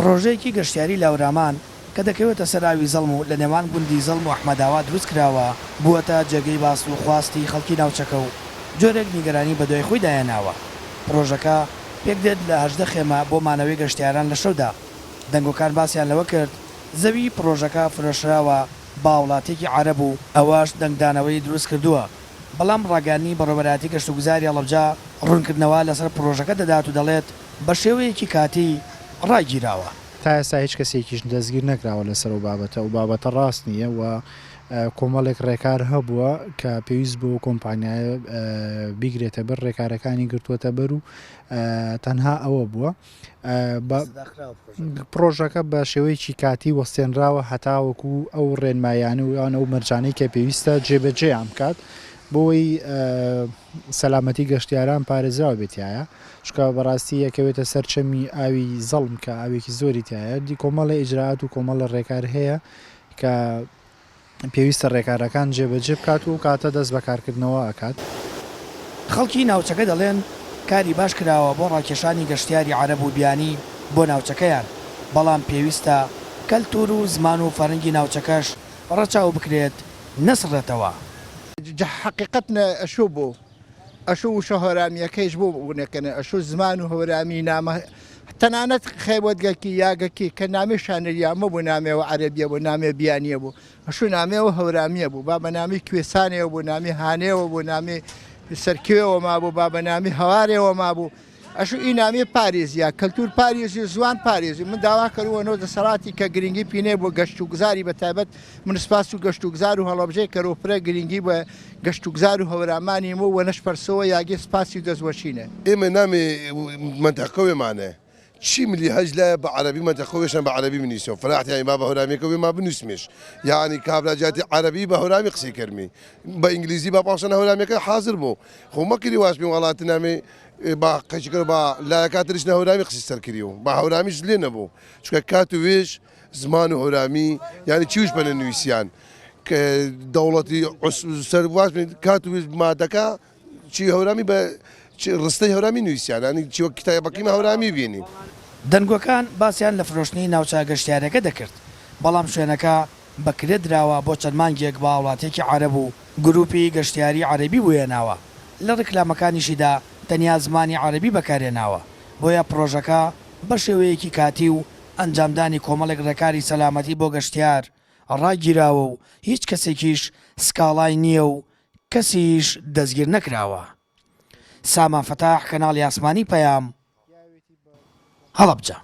پرۆژەیەکی گەشتیاری لە ئەورامان کە دەکەوێتە سەراوی زەڵم و لە نێوان گوندی زەڵم و ئەحمەداوا دروست کراوە بووەتە جێگەی باس و خواستی خەڵکی ناوچەکە و جۆرێک نیگەرانی بە دوای خۆی دایەناوە. پرۆژەکە پێک دێت لە 18 خێمە بۆ مانەوەی گەشتیاران لە شەودا. دەنگۆکان باسییان لەوە کرد زەوی پرۆژەکە فرۆشراوە با وڵاتێکی عەرەب و ئەوەش دەنگدانەوەی دروست کردووە. بەڵام ڕاگەانی بەڕێوەبەراتی گەشتوگوزاری هەڵەبجە ڕوونکردنەوە لەسەر پرۆژەکە دەدات و دەڵێت بە شێوەیەکی کاتی ڕاگیراوە. تا ئێستا هیچ کەسێکیش دەستگیر نەکراوە لەسەر و بابەتە ڕاست نییە و کۆمەڵێک ڕێکار هەبووە کە پێویست بۆ کۆمپانیایە بیگرێتە بەر ڕێکارەکانی گرتووەتە بەر و تەنها ئەوە بووە پرۆژەکە بە شێوەیەکی کاتی وەستێنراوە هەتاوەکو ئەو ڕێنمایانە و یان ئەو مەرجانەی کە پێویستە جێبەجێیان بکات بۆی سەلامەتی گەشتیاران پارێزراوە بێتایە چکە بەڕاستی یەکەوێتە سەرچەمی ئاوی زەڵم کە ئاوێکی زۆری تایە دی کۆمەڵی ئیجراات و کۆمەڵە ڕێکار هەیە کە پێویستە ڕێکارەکان جێبەجێ بکات و کاتە دەست بەکارکردنەوە ئەکات. خەڵکی ناوچەکە دەڵێن کاری باش کراوە بۆ ڕاکێشانی گەشتیاری عەرەب و بیانی بۆ ناوچەکەیان، بەڵام پێویستە کەلتور و زمان و فەرەنگی ناوچەکەش ڕەچاو بکرێت نەسڕێتەوە. حقیقەتە ئەشوو بۆ ئەشوو و شەهۆرامیەکەیش بۆ بوونەکەنە ئەشوو زمان و هەورامی نامە تەنانەت خێوەتگەکی یاگەکی کە نامی شانریامە بوو نامێەوە عەرەبیە بوو نامێ بیانیە بوو ئەشوو نامێەوە هەورامیە بوو با بە نامی کوێسانێەوە بوو نامی هانێەوە بوو نامی سەرکوێەوە مابوو با بە نامی هەوارێەوە مابوو ئەشوو ئی نامی پارێزیە کەلتور پارێزی زوان پارێزی من داوا کردوەوە دەسەڵاتی کە گرنگی پینێ بۆ گەشتوگوزاری بەتایبەت منسپاس و گەشتوگزار و هەڵەبژەی کەرۆپرە گرنگی بە گەشتوگزار و هەورامانی و وەنەشپەرسەوە یاگی سپاسی و دەستوەشینە ئێمە نامی منتەقەوێمانە چی ملی هەج لە بە عەرەبی منتەقەوێشان بە عەرەبی منیسەوە فەلاحتیانی با بە هەورامێکەوێ ما بنووسمێش یعنی کابراجاتی عەرەبی بە هەورامی قسەی کەرمی بە ئینگلیزی با پاشان هەورامەکە حاضر بوو خۆ مەکردی واش پێ وڵاتی نامێ با قەچکرد بە لایەکاتریش نە هەورامی قسەی سەرکردیەوە بە هەورامیش لێ نەبوو چکە کات و وێش زمان و هەورامی یعنی چیوش بەنە نوویسیان کە دەوڵەتی سەر واش کات و وێش مادەکە چی هەورامی بە ڕستەی هەورامی نووسیانانی چیوە کتایبەکەی هەورامی بینی. دەنگۆکان باسییان لە فرۆشتنی ناوچە گەشتیارەکە دەکرد، بەڵام شوێنەکە بەکرێت درراوە بۆ چەند مانگێک با وڵاتێکی عەرەب و گروپی گەشتیاری عەرەبی بووێناوە لە ڕکلامەکانیشیدا تەنیا زمانی عەرەبی بەکارێناوە بۆیە پرۆژەکە بە شێوەیەکی کاتی و ئەنجامدانی کۆمەڵێک ڕێکاری سەلامەتی بۆ گەشتیار ڕاگیراوە و هیچ کەسێکیش سکاڵای نییە و کەسیش دەستگیر نەکراوە. سامان فەتاح کەناڵی ئاسمانی پەیام هەڵەبجە.